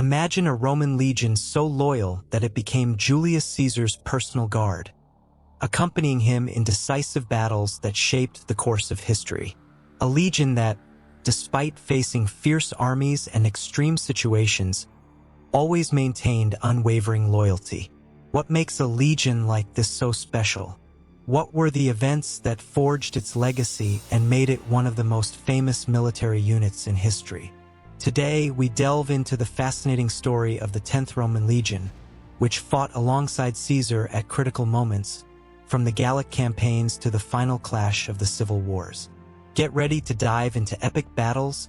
Imagine a Roman legion so loyal that it became Julius Caesar's personal guard, accompanying him in decisive battles that shaped the course of history. A legion that, despite facing fierce armies and extreme situations, always maintained unwavering loyalty. What makes a legion like this so special? What were the events that forged its legacy and made it one of the most famous military units in history? Today, we delve into the fascinating story of the 10th Roman Legion, which fought alongside Caesar at critical moments, from the Gallic campaigns to the final clash of the civil wars. Get ready to dive into epic battles,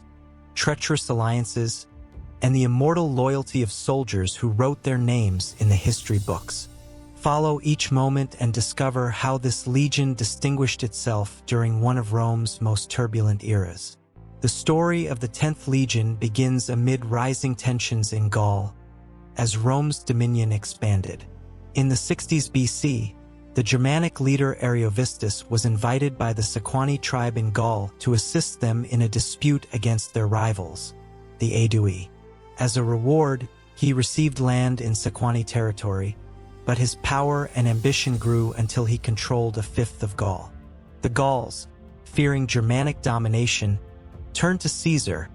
treacherous alliances, and the immortal loyalty of soldiers who wrote their names in the history books. Follow each moment and discover how this legion distinguished itself during one of Rome's most turbulent eras. The story of the 10th Legion begins amid rising tensions in Gaul, as Rome's dominion expanded. In the 60s BC, the Germanic leader Ariovistus was invited by the Sequani tribe in Gaul to assist them in a dispute against their rivals, the Aedui. As a reward, he received land in Sequani territory, but his power and ambition grew until he controlled a fifth of Gaul. The Gauls, fearing Germanic domination, turned to Caesar,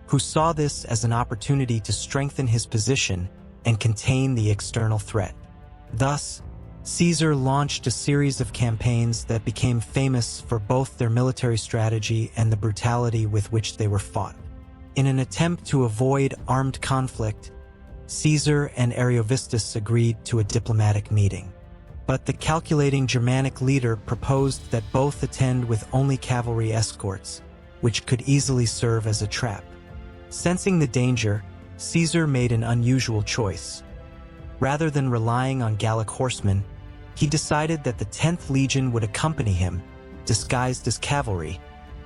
who saw this as an opportunity to strengthen his position and contain the external threat. Thus, Caesar launched a series of campaigns that became famous for both their military strategy and the brutality with which they were fought. In an attempt to avoid armed conflict, Caesar and Ariovistus agreed to a diplomatic meeting. But the calculating Germanic leader proposed that both attend with only cavalry escorts, which could easily serve as a trap. Sensing the danger, Caesar made an unusual choice. Rather than relying on Gallic horsemen, he decided that the 10th Legion would accompany him, disguised as cavalry,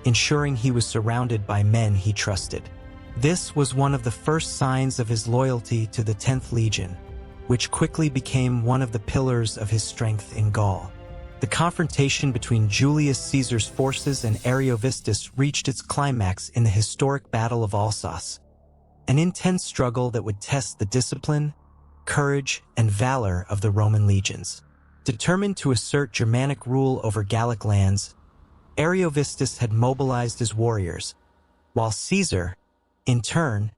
ensuring he was surrounded by men he trusted. This was one of the first signs of his loyalty to the 10th Legion, which quickly became one of the pillars of his strength in Gaul. The confrontation between Julius Caesar's forces and Ariovistus reached its climax in the historic Battle of Alsace, an intense struggle that would test the discipline, courage, and valor of the Roman legions. Determined to assert Germanic rule over Gallic lands, Ariovistus had mobilized his warriors, while Caesar, in turn,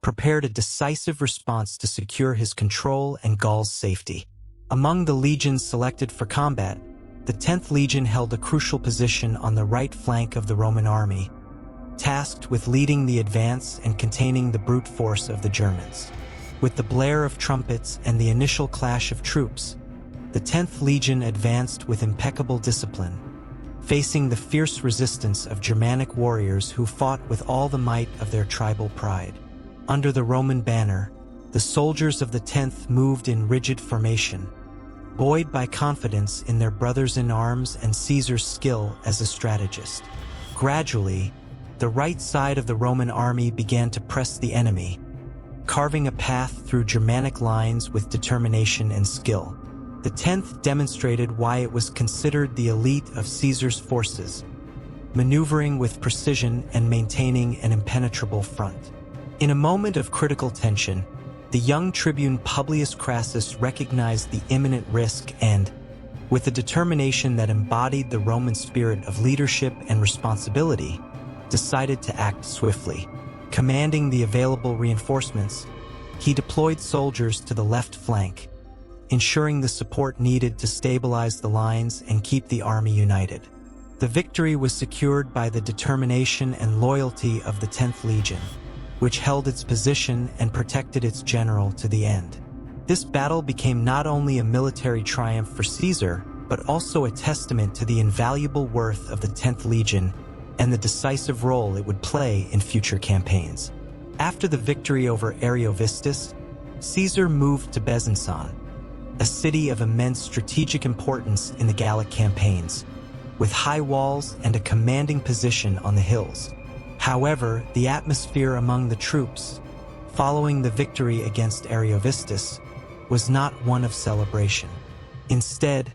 prepared a decisive response to secure his control and Gaul's safety. Among the legions selected for combat, the 10th Legion held a crucial position on the right flank of the Roman army, tasked with leading the advance and containing the brute force of the Germans. With the blare of trumpets and the initial clash of troops, the 10th Legion advanced with impeccable discipline, facing the fierce resistance of Germanic warriors who fought with all the might of their tribal pride. Under the Roman banner, the soldiers of the 10th moved in rigid formation, buoyed by confidence in their brothers-in-arms and Caesar's skill as a strategist. Gradually, the right side of the Roman army began to press the enemy, carving a path through Germanic lines with determination and skill. The 10th demonstrated why it was considered the elite of Caesar's forces, maneuvering with precision and maintaining an impenetrable front. In a moment of critical tension, the young tribune Publius Crassus recognized the imminent risk and, with a determination that embodied the Roman spirit of leadership and responsibility, decided to act swiftly. Commanding the available reinforcements, he deployed soldiers to the left flank, ensuring the support needed to stabilize the lines and keep the army united. The victory was secured by the determination and loyalty of the 10th Legion, which held its position and protected its general to the end. This battle became not only a military triumph for Caesar, but also a testament to the invaluable worth of the 10th Legion and the decisive role it would play in future campaigns. After the victory over Ariovistus, Caesar moved to Besançon, a city of immense strategic importance in the Gallic campaigns, with high walls and a commanding position on the hills. However, the atmosphere among the troops, following the victory against Ariovistus, was not one of celebration. Instead,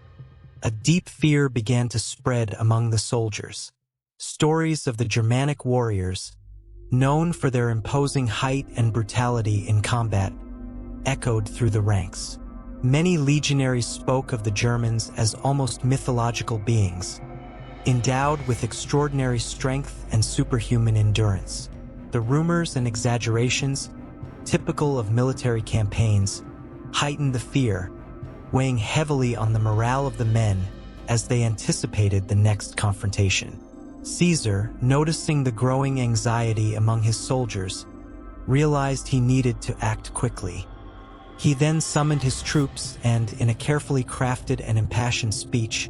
a deep fear began to spread among the soldiers. Stories of the Germanic warriors, known for their imposing height and brutality in combat, echoed through the ranks. Many legionaries spoke of the Germans as almost mythological beings, endowed with extraordinary strength and superhuman endurance. The rumors and exaggerations, typical of military campaigns, heightened the fear, weighing heavily on the morale of the men as they anticipated the next confrontation. Caesar, noticing the growing anxiety among his soldiers, realized he needed to act quickly. He then summoned his troops and, in a carefully crafted and impassioned speech,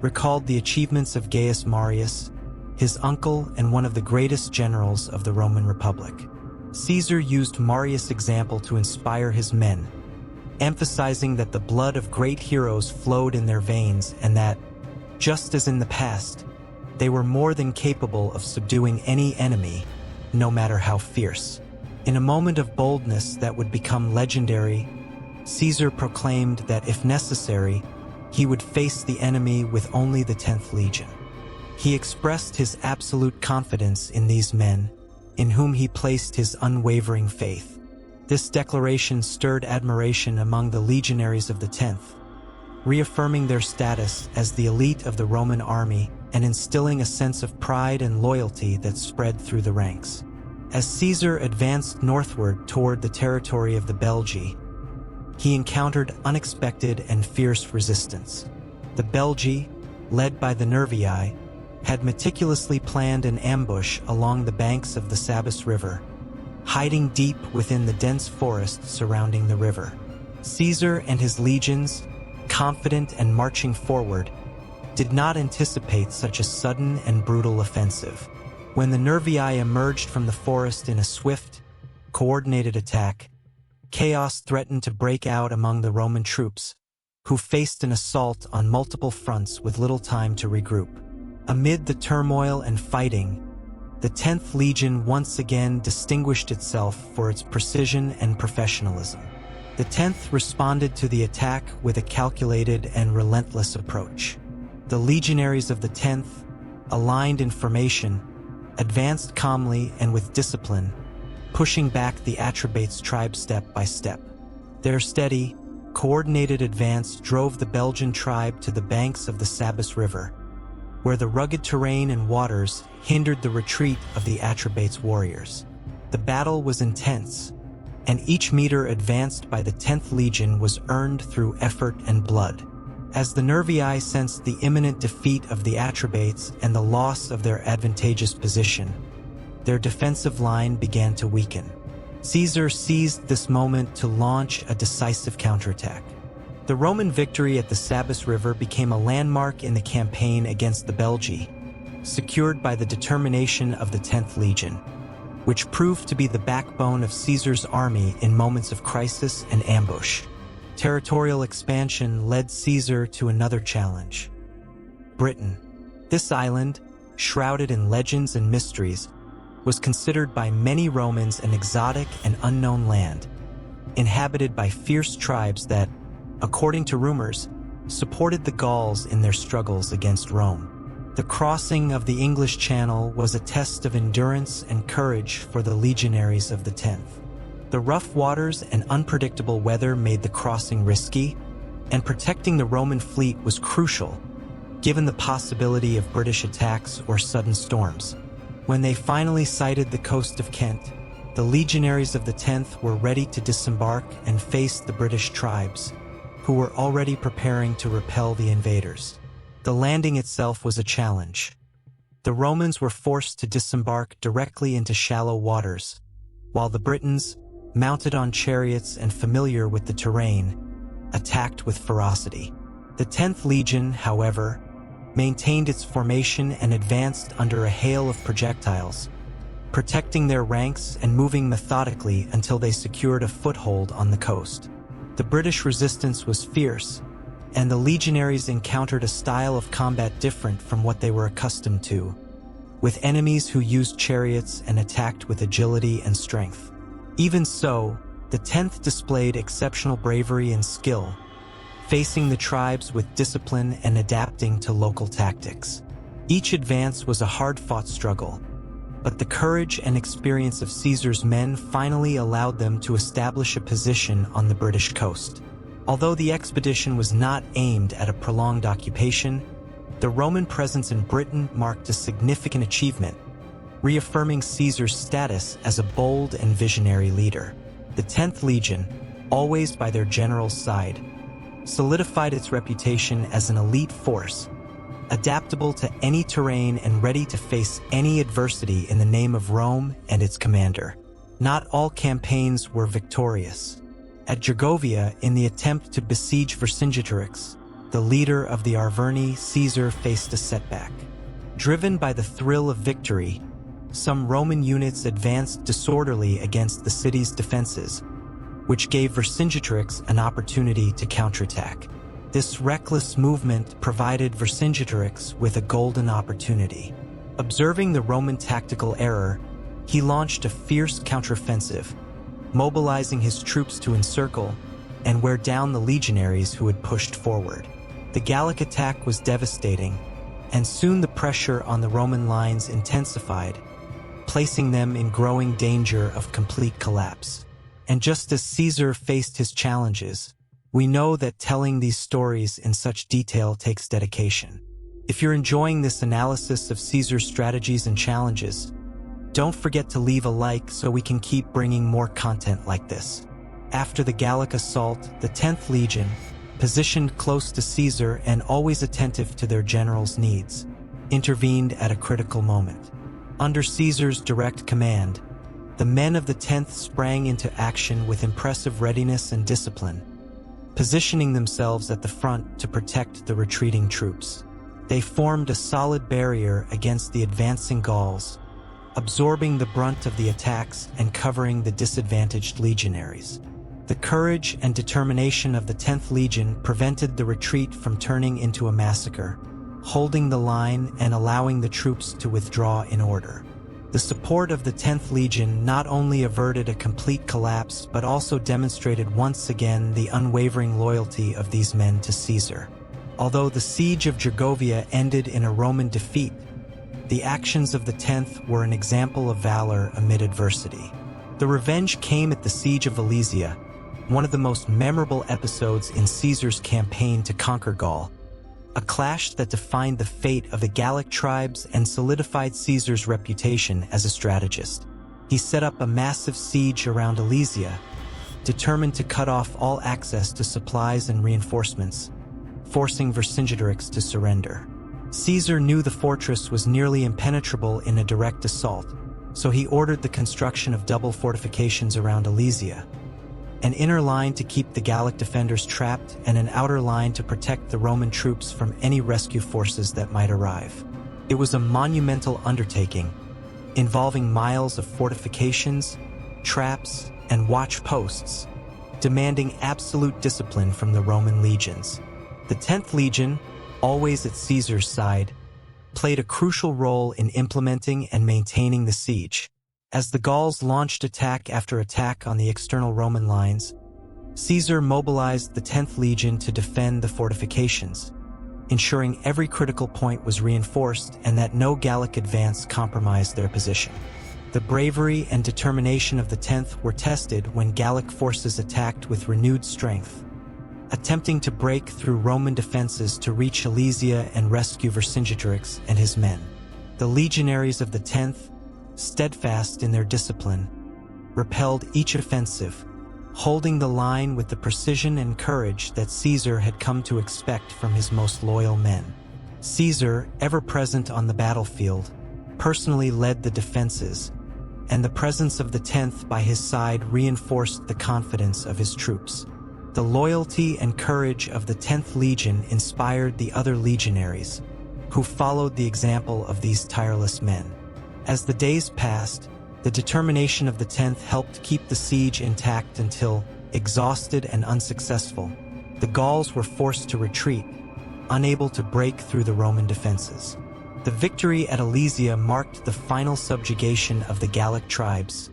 recalled the achievements of Gaius Marius, his uncle and one of the greatest generals of the Roman Republic. Caesar used Marius' example to inspire his men, emphasizing that the blood of great heroes flowed in their veins and that, just as in the past, they were more than capable of subduing any enemy, no matter how fierce. In a moment of boldness that would become legendary, Caesar proclaimed that if necessary, he would face the enemy with only the 10th Legion. He expressed his absolute confidence in these men, in whom he placed his unwavering faith. This declaration stirred admiration among the legionaries of the 10th, reaffirming their status as the elite of the Roman army and instilling a sense of pride and loyalty that spread through the ranks. As Caesar advanced northward toward the territory of the Belgae, he encountered unexpected and fierce resistance. The Belgae, led by the Nervii, had meticulously planned an ambush along the banks of the Sabus River, hiding deep within the dense forest surrounding the river. Caesar and his legions, confident and marching forward, did not anticipate such a sudden and brutal offensive. When the Nervii emerged from the forest in a swift, coordinated attack, chaos threatened to break out among the Roman troops, who faced an assault on multiple fronts with little time to regroup. Amid the turmoil and fighting, the 10th Legion once again distinguished itself for its precision and professionalism. The 10th responded to the attack with a calculated and relentless approach. The legionaries of the 10th, aligned in formation, advanced calmly and with discipline, pushing back the Atrebates tribe step by step. Their steady, coordinated advance drove the Belgian tribe to the banks of the Sabus River, where the rugged terrain and waters hindered the retreat of the Atrebates warriors. The battle was intense, and each meter advanced by the 10th Legion was earned through effort and blood. As the Nervii sensed the imminent defeat of the Atrebates and the loss of their advantageous position, their defensive line began to weaken. Caesar seized this moment to launch a decisive counterattack. The Roman victory at the Sabus River became a landmark in the campaign against the Belgae, secured by the determination of the 10th Legion, which proved to be the backbone of Caesar's army in moments of crisis and ambush. Territorial expansion led Caesar to another challenge: Britain. This island, shrouded in legends and mysteries, was considered by many Romans an exotic and unknown land, inhabited by fierce tribes that, according to rumors, supported the Gauls in their struggles against Rome. The crossing of the English Channel was a test of endurance and courage for the legionaries of the 10th. The rough waters and unpredictable weather made the crossing risky, and protecting the Roman fleet was crucial, given the possibility of British attacks or sudden storms. When they finally sighted the coast of Kent, the legionaries of the 10th were ready to disembark and face the British tribes, who were already preparing to repel the invaders. The landing itself was a challenge. The Romans were forced to disembark directly into shallow waters, while the Britons, mounted on chariots and familiar with the terrain, attacked with ferocity. The 10th Legion, however, maintained its formation and advanced under a hail of projectiles, protecting their ranks and moving methodically until they secured a foothold on the coast. The British resistance was fierce, and the legionaries encountered a style of combat different from what they were accustomed to, with enemies who used chariots and attacked with agility and strength. Even so, the 10th displayed exceptional bravery and skill, facing the tribes with discipline and adapting to local tactics. Each advance was a hard-fought struggle, but the courage and experience of Caesar's men finally allowed them to establish a position on the British coast. Although the expedition was not aimed at a prolonged occupation, the Roman presence in Britain marked a significant achievement, reaffirming Caesar's status as a bold and visionary leader. The 10th Legion, always by their general's side, solidified its reputation as an elite force, adaptable to any terrain and ready to face any adversity in the name of Rome and its commander. Not all campaigns were victorious. At Gergovia, in the attempt to besiege Vercingetorix, the leader of the Arverni, Caesar faced a setback. Driven by the thrill of victory, some Roman units advanced disorderly against the city's defenses, which gave Vercingetorix an opportunity to counterattack. This reckless movement provided Vercingetorix with a golden opportunity. Observing the Roman tactical error, he launched a fierce counteroffensive, mobilizing his troops to encircle and wear down the legionaries who had pushed forward. The Gallic attack was devastating, and soon the pressure on the Roman lines intensified, placing them in growing danger of complete collapse. And just as Caesar faced his challenges, we know that telling these stories in such detail takes dedication. If you're enjoying this analysis of Caesar's strategies and challenges, don't forget to leave a like so we can keep bringing more content like this. After the Gallic assault, the 10th Legion, positioned close to Caesar and always attentive to their general's needs, intervened at a critical moment. Under Caesar's direct command, the men of the 10th sprang into action with impressive readiness and discipline, positioning themselves at the front to protect the retreating troops. They formed a solid barrier against the advancing Gauls, absorbing the brunt of the attacks and covering the disadvantaged legionaries. The courage and determination of the 10th Legion prevented the retreat from turning into a massacre, holding the line and allowing the troops to withdraw in order. The support of the 10th Legion not only averted a complete collapse but also demonstrated once again the unwavering loyalty of these men to Caesar. Although the siege of Gergovia ended in a Roman defeat, the actions of the 10th were an example of valor amid adversity. The revenge came at the Siege of Alesia, one of the most memorable episodes in Caesar's campaign to conquer Gaul, a clash that defined the fate of the Gallic tribes and solidified Caesar's reputation as a strategist. He set up a massive siege around Alesia, determined to cut off all access to supplies and reinforcements, forcing Vercingetorix to surrender. Caesar knew the fortress was nearly impenetrable in a direct assault, so he ordered the construction of double fortifications around Alesia, an inner line to keep the Gallic defenders trapped and an outer line to protect the Roman troops from any rescue forces that might arrive. It was a monumental undertaking, involving miles of fortifications, traps, and watch posts, demanding absolute discipline from the Roman legions. The 10th Legion, always at Caesar's side, played a crucial role in implementing and maintaining the siege. As the Gauls launched attack after attack on the external Roman lines, Caesar mobilized the 10th Legion to defend the fortifications, ensuring every critical point was reinforced and that no Gallic advance compromised their position. The bravery and determination of the 10th were tested when Gallic forces attacked with renewed strength, attempting to break through Roman defenses to reach Alesia and rescue Vercingetorix and his men. The legionaries of the 10th, steadfast in their discipline, repelled each offensive, holding the line with the precision and courage that Caesar had come to expect from his most loyal men. Caesar, ever present on the battlefield, personally led the defenses, and the presence of the 10th by his side reinforced the confidence of his troops. The loyalty and courage of the 10th Legion inspired the other legionaries, who followed the example of these tireless men. As the days passed, the determination of the 10th helped keep the siege intact until, exhausted and unsuccessful, the Gauls were forced to retreat, unable to break through the Roman defenses. The victory at Alesia marked the final subjugation of the Gallic tribes,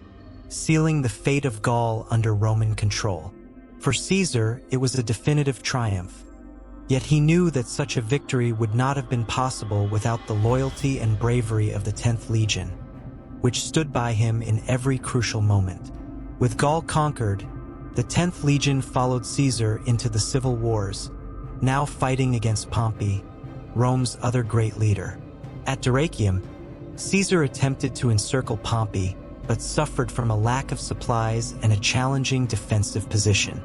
sealing the fate of Gaul under Roman control. For Caesar, it was a definitive triumph, yet he knew that such a victory would not have been possible without the loyalty and bravery of the 10th Legion. which stood by him in every crucial moment. With Gaul conquered, the 10th Legion followed Caesar into the civil wars, now fighting against Pompey, Rome's other great leader. At Dyrrhachium, Caesar attempted to encircle Pompey, but suffered from a lack of supplies and a challenging defensive position.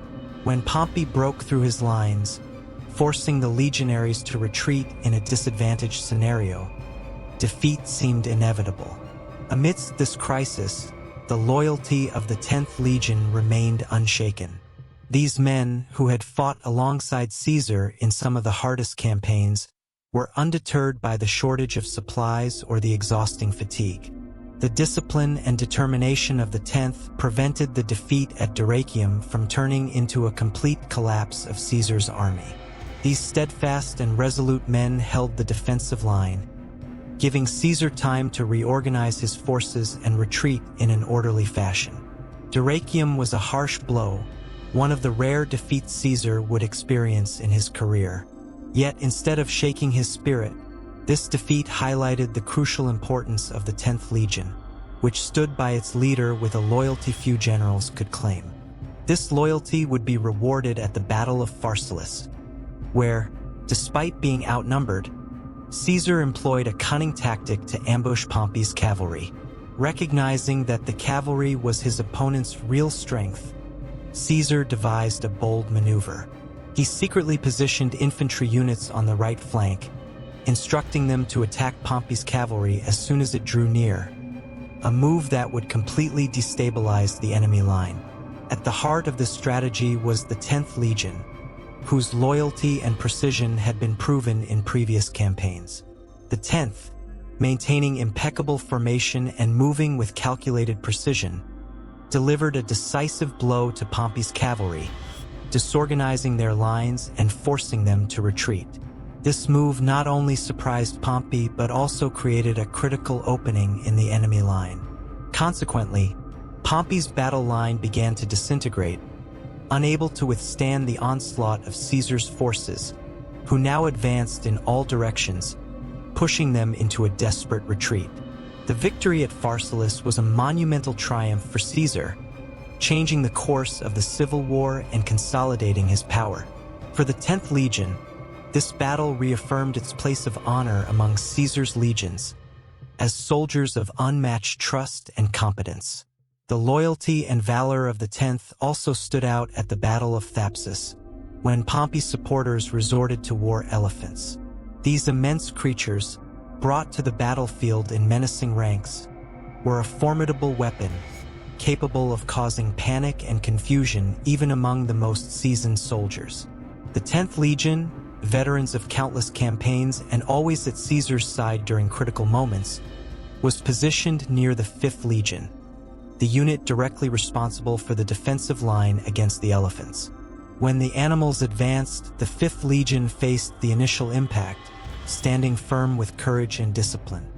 When Pompey broke through his lines, forcing the legionaries to retreat in a disadvantaged scenario, defeat seemed inevitable. Amidst this crisis, the loyalty of the 10th Legion remained unshaken. These men, who had fought alongside Caesar in some of the hardest campaigns, were undeterred by the shortage of supplies or the exhausting fatigue. The discipline and determination of the 10th prevented the defeat at Dyrrhachium from turning into a complete collapse of Caesar's army. These steadfast and resolute men held the defensive line, giving Caesar time to reorganize his forces and retreat in an orderly fashion. Dyrrhachium was a harsh blow, one of the rare defeats Caesar would experience in his career. Yet instead of shaking his spirit, this defeat highlighted the crucial importance of the 10th Legion, which stood by its leader with a loyalty few generals could claim. This loyalty would be rewarded at the Battle of Pharsalus, where, despite being outnumbered, Caesar employed a cunning tactic to ambush Pompey's cavalry. Recognizing that the cavalry was his opponent's real strength, Caesar devised a bold maneuver. He secretly positioned infantry units on the right flank, instructing them to attack Pompey's cavalry as soon as it drew near, a move that would completely destabilize the enemy line. At the heart of this strategy was the 10th Legion, whose loyalty and precision had been proven in previous campaigns. The 10th, maintaining impeccable formation and moving with calculated precision, delivered a decisive blow to Pompey's cavalry, disorganizing their lines and forcing them to retreat. This move not only surprised Pompey but also created a critical opening in the enemy line. Consequently, Pompey's battle line began to disintegrate, unable to withstand the onslaught of Caesar's forces, who now advanced in all directions, pushing them into a desperate retreat. The victory at Pharsalus was a monumental triumph for Caesar, changing the course of the civil war and consolidating his power. For the 10th Legion, this battle reaffirmed its place of honor among Caesar's legions, as soldiers of unmatched trust and competence. The loyalty and valor of the 10th also stood out at the Battle of Thapsus, when Pompey's supporters resorted to war elephants. These immense creatures, brought to the battlefield in menacing ranks, were a formidable weapon, capable of causing panic and confusion even among the most seasoned soldiers. The 10th Legion, veterans of countless campaigns and always at Caesar's side during critical moments, was positioned near the 5th Legion, the unit directly responsible for the defensive line against the elephants. When the animals advanced, the 5th Legion faced the initial impact, standing firm with courage and discipline.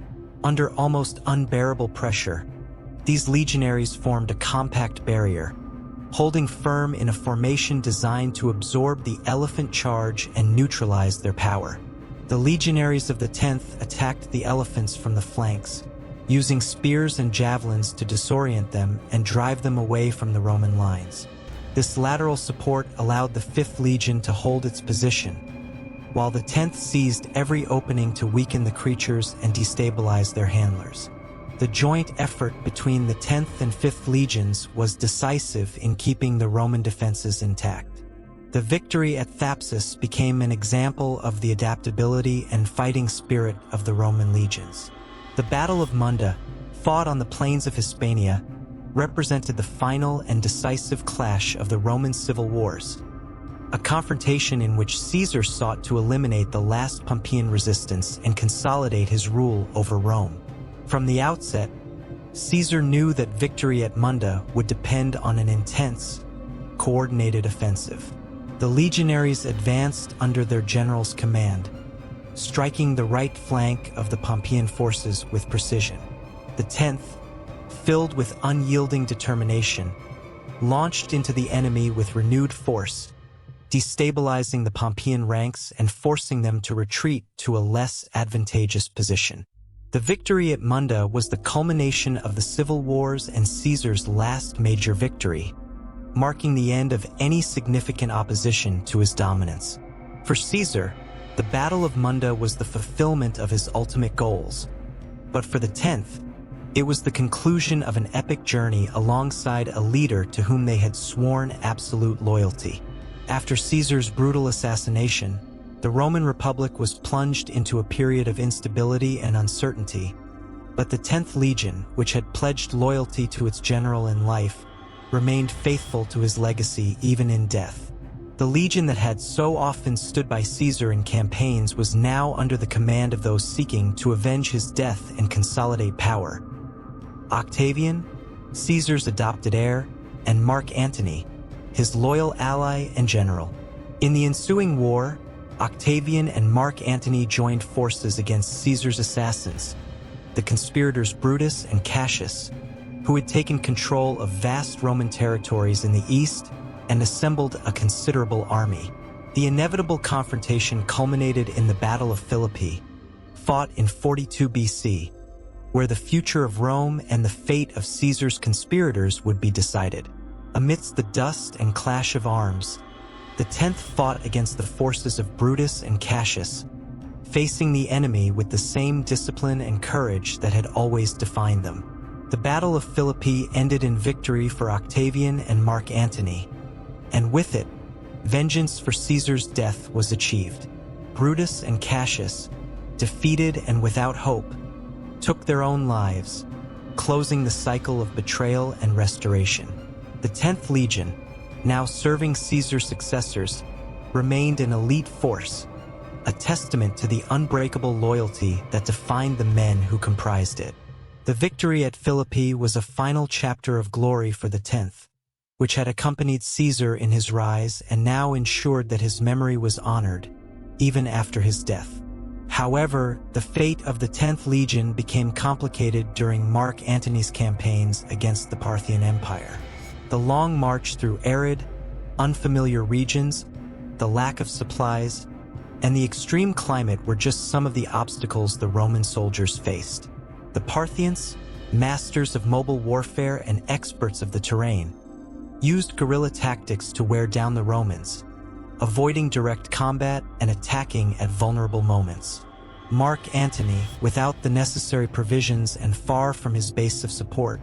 Under almost unbearable pressure, these legionaries formed a compact barrier, holding firm in a formation designed to absorb the elephant charge and neutralize their power. The legionaries of the 10th attacked the elephants from the flanks, using spears and javelins to disorient them and drive them away from the Roman lines. This lateral support allowed the 5th Legion to hold its position, while the 10th seized every opening to weaken the creatures and destabilize their handlers. The joint effort between the 10th and 5th Legions was decisive in keeping the Roman defenses intact. The victory at Thapsus became an example of the adaptability and fighting spirit of the Roman legions. The Battle of Munda, fought on the plains of Hispania, represented the final and decisive clash of the Roman civil wars, a confrontation in which Caesar sought to eliminate the last Pompeian resistance and consolidate his rule over Rome. From the outset, Caesar knew that victory at Munda would depend on an intense, coordinated offensive. The legionaries advanced under their general's command, striking the right flank of the Pompeian forces with precision. The 10th, filled with unyielding determination, launched into the enemy with renewed force, destabilizing the Pompeian ranks and forcing them to retreat to a less advantageous position. The victory at Munda was the culmination of the civil wars and Caesar's last major victory, marking the end of any significant opposition to his dominance. For Caesar, the Battle of Munda was the fulfillment of his ultimate goals. But for the 10th, it was the conclusion of an epic journey alongside a leader to whom they had sworn absolute loyalty. After Caesar's brutal assassination, the Roman Republic was plunged into a period of instability and uncertainty, but the 10th Legion, which had pledged loyalty to its general in life, remained faithful to his legacy even in death. The legion that had so often stood by Caesar in campaigns was now under the command of those seeking to avenge his death and consolidate power. Octavian, Caesar's adopted heir, and Mark Antony, his loyal ally and general. In the ensuing war, Octavian and Mark Antony joined forces against Caesar's assassins, the conspirators Brutus and Cassius, who had taken control of vast Roman territories in the east and assembled a considerable army. The inevitable confrontation culminated in the Battle of Philippi, fought in 42 BC, where the future of Rome and the fate of Caesar's conspirators would be decided. Amidst the dust and clash of arms, the 10th fought against the forces of Brutus and Cassius, facing the enemy with the same discipline and courage that had always defined them. The Battle of Philippi ended in victory for Octavian and Mark Antony, and with it, vengeance for Caesar's death was achieved. Brutus and Cassius, defeated and without hope, took their own lives, closing the cycle of betrayal and restoration. The 10th Legion, now serving Caesar's successors, remained an elite force, a testament to the unbreakable loyalty that defined the men who comprised it. The victory at Philippi was a final chapter of glory for the 10th, which had accompanied Caesar in his rise and now ensured that his memory was honored, even after his death. However, the fate of the 10th Legion became complicated during Mark Antony's campaigns against the Parthian Empire. The long march through arid, unfamiliar regions, the lack of supplies, and the extreme climate were just some of the obstacles the Roman soldiers faced. The Parthians, masters of mobile warfare and experts of the terrain, used guerrilla tactics to wear down the Romans, avoiding direct combat and attacking at vulnerable moments. Mark Antony, without the necessary provisions and far from his base of support,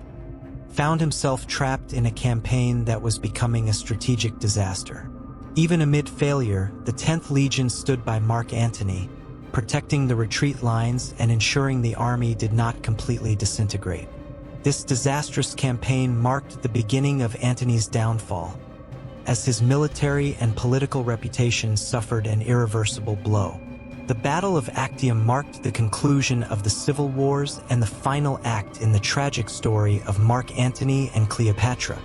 found himself trapped in a campaign that was becoming a strategic disaster. Even amid failure, the 10th Legion stood by Mark Antony, protecting the retreat lines and ensuring the army did not completely disintegrate. This disastrous campaign marked the beginning of Antony's downfall, as his military and political reputation suffered an irreversible blow. The Battle of Actium marked the conclusion of the civil wars and the final act in the tragic story of Mark Antony and Cleopatra.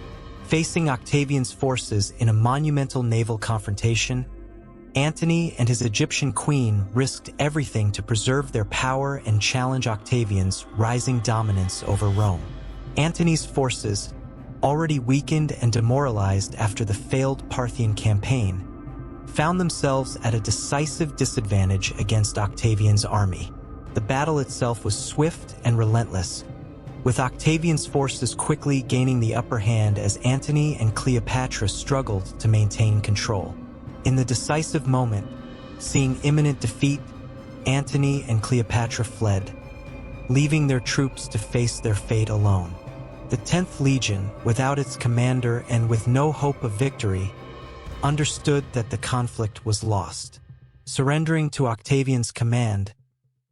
Facing Octavian's forces in a monumental naval confrontation, Antony and his Egyptian queen risked everything to preserve their power and challenge Octavian's rising dominance over Rome. Antony's forces, already weakened and demoralized after the failed Parthian campaign, found themselves at a decisive disadvantage against Octavian's army. The battle itself was swift and relentless, with Octavian's forces quickly gaining the upper hand as Antony and Cleopatra struggled to maintain control. In the decisive moment, seeing imminent defeat, Antony and Cleopatra fled, leaving their troops to face their fate alone. The 10th Legion, without its commander and with no hope of victory, understood that the conflict was lost. Surrendering to Octavian's command,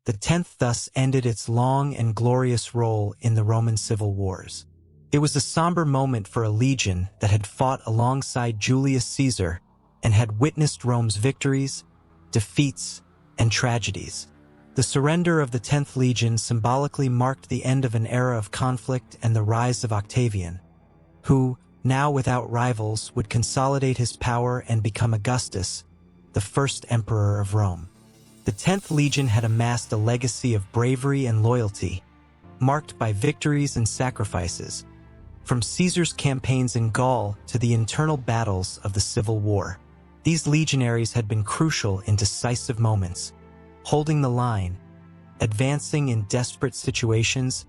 the 10th thus ended its long and glorious role in the Roman civil wars. It was a somber moment for a legion that had fought alongside Julius Caesar and had witnessed Rome's victories, defeats, and tragedies. The surrender of the 10th Legion symbolically marked the end of an era of conflict and the rise of Octavian, who, now without rivals, would consolidate his power and become Augustus, the first emperor of Rome. The 10th Legion had amassed a legacy of bravery and loyalty, marked by victories and sacrifices, from Caesar's campaigns in Gaul to the internal battles of the Civil War. These legionaries had been crucial in decisive moments, holding the line, advancing in desperate situations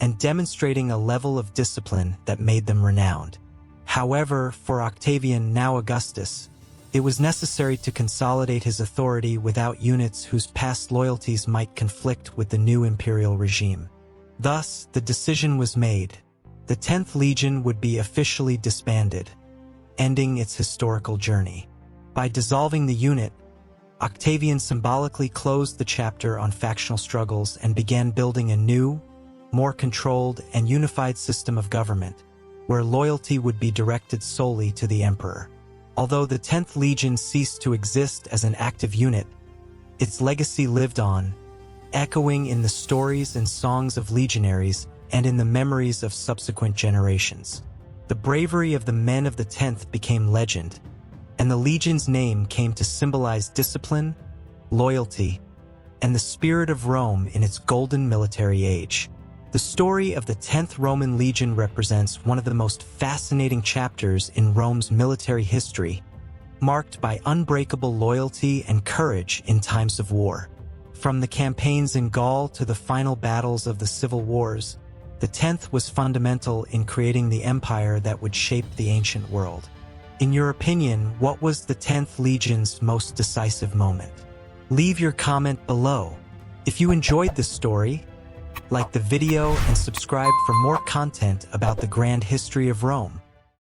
and demonstrating a level of discipline that made them renowned. However, for Octavian, now Augustus, it was necessary to consolidate his authority without units whose past loyalties might conflict with the new imperial regime. Thus, the decision was made. The 10th Legion would be officially disbanded, ending its historical journey. By dissolving the unit, Octavian symbolically closed the chapter on factional struggles and began building a new, more controlled and unified system of government, where loyalty would be directed solely to the emperor. Although the 10th Legion ceased to exist as an active unit, its legacy lived on, echoing in the stories and songs of legionaries and in the memories of subsequent generations. The bravery of the men of the 10th became legend, and the Legion's name came to symbolize discipline, loyalty, and the spirit of Rome in its golden military age. The story of the 10th Roman Legion represents one of the most fascinating chapters in Rome's military history, marked by unbreakable loyalty and courage in times of war. From the campaigns in Gaul to the final battles of the civil wars, the 10th was fundamental in creating the empire that would shape the ancient world. In your opinion, what was the 10th Legion's most decisive moment? Leave your comment below. If you enjoyed this story, like the video and subscribe for more content about the grand history of Rome.